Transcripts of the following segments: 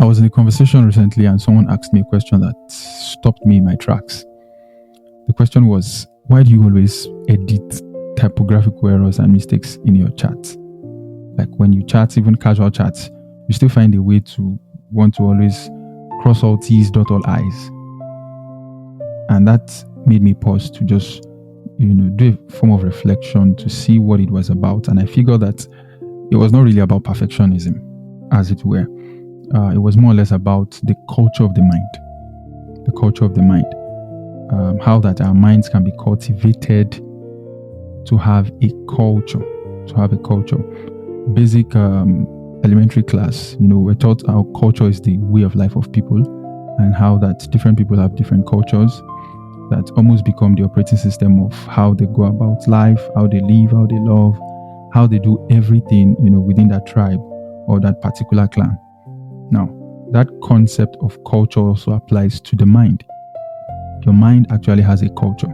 I was in a conversation recently and someone asked me a question that stopped me in my tracks. The question was, why do you always edit typographical errors and mistakes in your chat? Like when you chat, even casual chats, you still find a way to want to always cross all T's, dot all I's. And that made me pause to just, do a form of reflection to see what it was about. And I figured that it was not really about perfectionism, as it were. It was more or less about the culture of the mind. The culture of the mind. How that our minds can be cultivated to have a culture. Basic elementary class, we're taught our culture is the way of life of people, and how that different people have different cultures that almost become the operating system of how they go about life, how they live, how they love, how they do everything, within that tribe or that particular clan. Now, that concept of culture also applies to the mind. Your mind actually has a culture.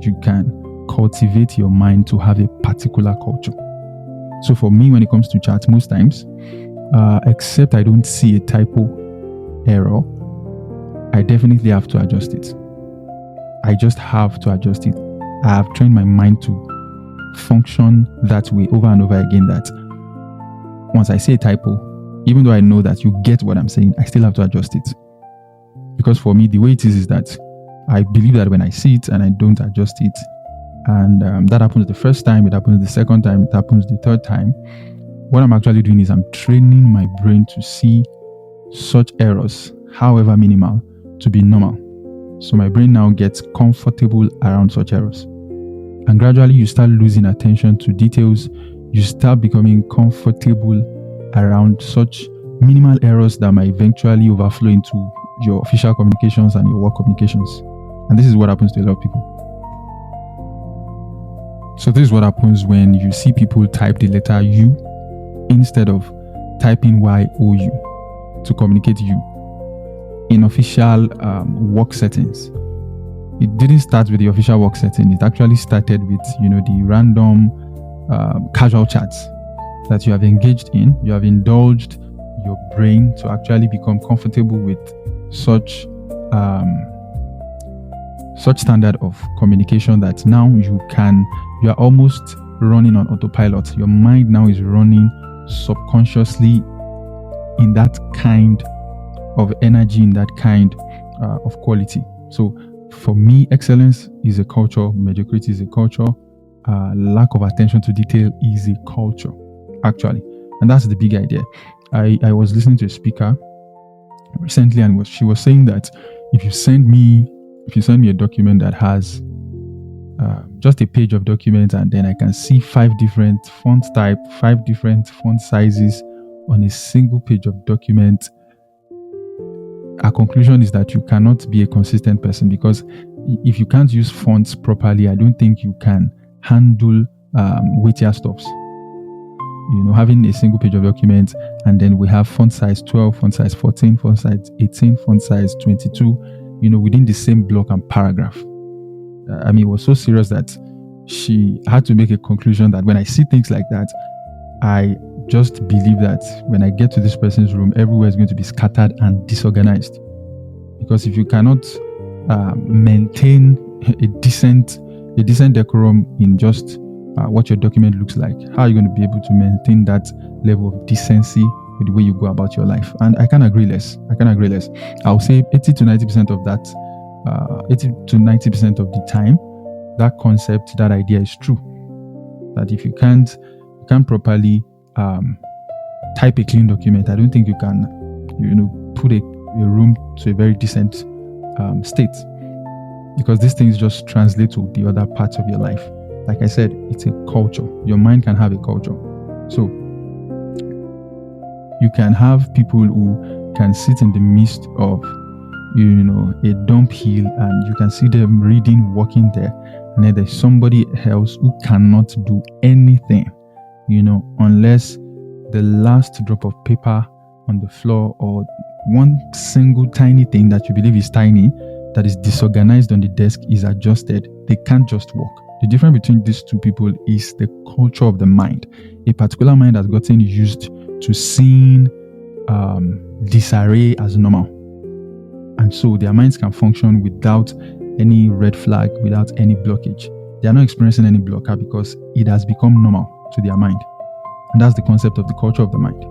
You can cultivate your mind to have a particular culture. So for me, when it comes to chat, most times, except I don't see a typo error, I definitely have to adjust it. I just have to adjust it. I have trained my mind to function that way over and over again, that once I say a typo, even though I know that you get what I'm saying, I still have to adjust it. Because for me, the way it is that I believe that when I see it and I don't adjust it, and that happens the first time, it happens the second time, it happens the third time, what I'm actually doing is I'm training my brain to see such errors, however minimal, to be normal. So my brain now gets comfortable around such errors. And gradually you start losing attention to details. You start becoming comfortable around such minimal errors that might eventually overflow into your official communications and your work communications. And this is what happens to a lot of people. So this is what happens when you see people type the letter U instead of typing YOU to communicate you in official work settings. It didn't start with the official work setting. It actually started with, the random casual chats that you have engaged in. You have indulged your brain to actually become comfortable with such standard of communication that now you are almost running on autopilot. Your mind now is running subconsciously in that kind of energy, in that kind of quality. So for me, excellence is a culture, mediocrity is a culture, lack of attention to detail is a culture, actually. And that's the big idea. I was listening to a speaker recently, and she was saying that if you send me a document that has just a page of document, and then I can see 5 different font type, 5 different font sizes on a single page of document, our conclusion is that you cannot be a consistent person, because if you can't use fonts properly, I don't think you can handle weightier stuffs. Having a single page of document, and then we have font size 12, font size 14, font size 18, font size 22, within the same block and paragraph. It was so serious that she had to make a conclusion that when I see things like that, I just believe that when I get to this person's room, everywhere is going to be scattered and disorganized. Because if you cannot maintain a decent decorum in just what your document looks like, how are you going to be able to maintain that level of decency with the way you go about your life? And I can agree less. I'll say 80 to 90% of that, 80 to 90% of the time, that concept, that idea is true. That if you can't properly type a clean document, I don't think you can, put a room to a very decent state, because these things just translate to the other parts of your life. Like I said, it's a culture. Your mind can have a culture. So you can have people who can sit in the midst of, a dump hill, and you can see them reading, walking there, and then there's somebody else who cannot do anything, unless the last drop of paper on the floor, or one single tiny thing that you believe is tiny that is disorganized on the desk is adjusted. They can't just walk. The difference between these two people is the culture of the mind. A particular mind has gotten used to seeing disarray as normal. And so their minds can function without any red flag, without any blockage. They are not experiencing any blocker because it has become normal to their mind. And that's the concept of the culture of the mind.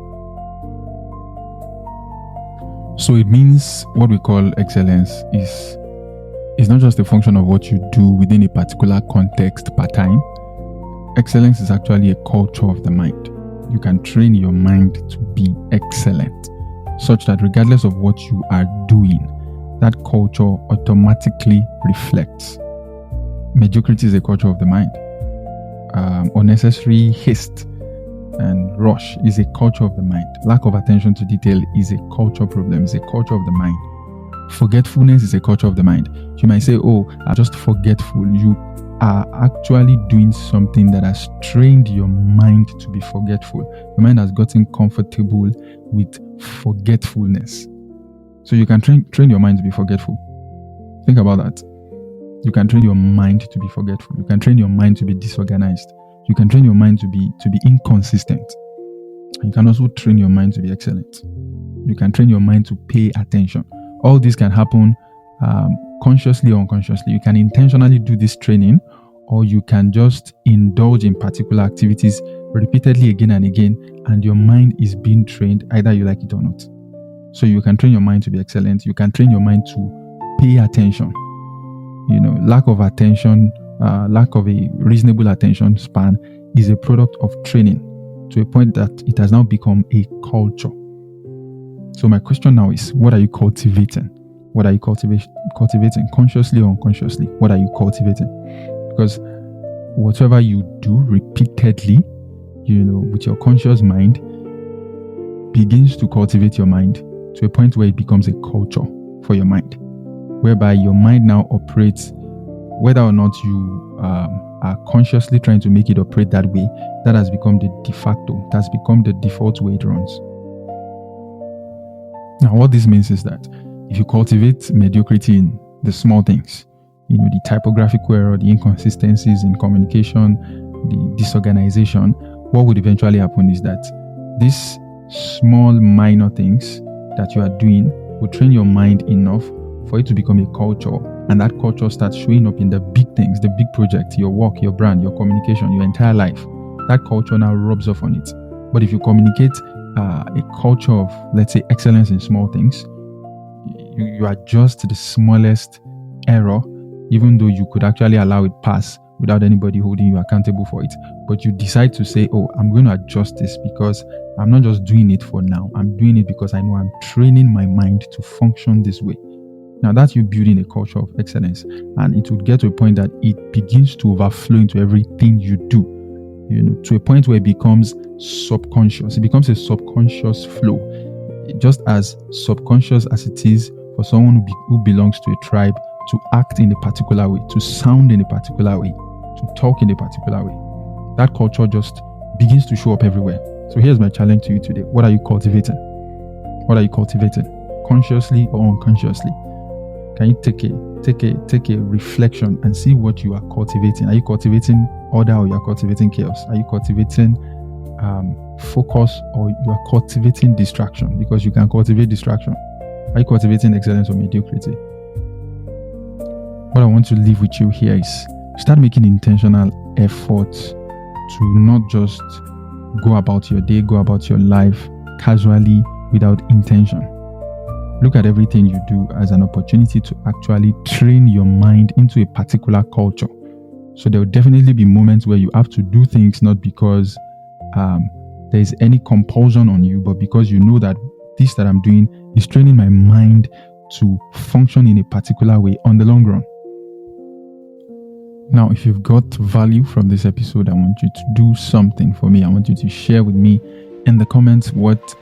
So it means what we call excellence is not just a function of what you do within a particular context per time. Excellence is actually a culture of the mind. You can train your mind to be excellent, such that regardless of what you are doing, that culture automatically reflects. Mediocrity is a culture of the mind. Unnecessary haste and rush is a culture of the mind. Lack of attention to detail is a culture problem, is a culture of the mind. Forgetfulness is a culture of the mind. You might say, oh, I'm just forgetful. You are actually doing something that has trained your mind to be forgetful. Your mind has gotten comfortable with forgetfulness. So you can train your mind to be forgetful. Think about that. You can train your mind to be forgetful. You can train your mind to be disorganized. You can train your mind to be inconsistent. And you can also train your mind to be excellent. You can train your mind to pay attention. All this can happen consciously or unconsciously. You can intentionally do this training, or you can just indulge in particular activities repeatedly again and again, and your mind is being trained, either you like it or not. So you can train your mind to be excellent. You can train your mind to pay attention. Lack of attention, lack of a reasonable attention span is a product of training to a point that it has now become a culture. So my question now is, what are you cultivating? What are you cultivating consciously or unconsciously? What are you cultivating? Because whatever you do repeatedly, with your conscious mind, begins to cultivate your mind to a point where it becomes a culture for your mind, whereby your mind now operates, whether or not you are consciously trying to make it operate that way. That has become the de facto, that's become the default way it runs. Now, what this means is that if you cultivate mediocrity in the small things, the typographical error, the inconsistencies in communication, the disorganization, what would eventually happen is that these small minor things that you are doing will train your mind enough for it to become a culture, and that culture starts showing up in the big things, the big projects, your work, your brand, your communication, your entire life. That culture now rubs off on it. But if you communicate a culture of, let's say, excellence in small things, you adjust the smallest error, even though you could actually allow it pass without anybody holding you accountable for it. But you decide to say, oh, I'm going to adjust this because I'm not just doing it for now. I'm doing it because I know I'm training my mind to function this way. Now that's you building a culture of excellence, and it would get to a point that it begins to overflow into everything you do, to a point where it becomes subconscious. It becomes a subconscious flow, just as subconscious as it is for someone who belongs to a tribe to act in a particular way, to sound in a particular way, to talk in a particular way. That culture just begins to show up everywhere. So here's my challenge to you today. What are you cultivating? What are you cultivating? Consciously or unconsciously? Can you take a reflection and see what you are cultivating? Are you cultivating order, or you are cultivating chaos? Are you cultivating focus, or you are cultivating distraction? Because you can cultivate distraction. Are you cultivating excellence or mediocrity? What I want to leave with you here is start making intentional efforts to not just go about your day, go about your life casually without intention. Look at everything you do as an opportunity to actually train your mind into a particular culture. So there will definitely be moments where you have to do things not because there is any compulsion on you, but because you know that this that I'm doing is training my mind to function in a particular way on the long run. Now, if you've got value from this episode, I want you to do something for me. I want you to share with me in the comments what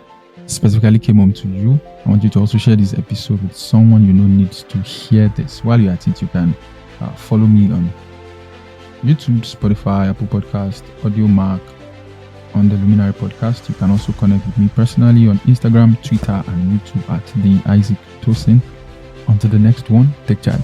specifically came home to you. I want you to also share this episode with someone you know needs to hear this. While you're at it, you can follow me on YouTube, Spotify, Apple Podcast, Audiomack, on the Luminary Podcast. You can also connect with me personally on Instagram, Twitter, and YouTube at the Isaac Tosin. Until the next one, take charge.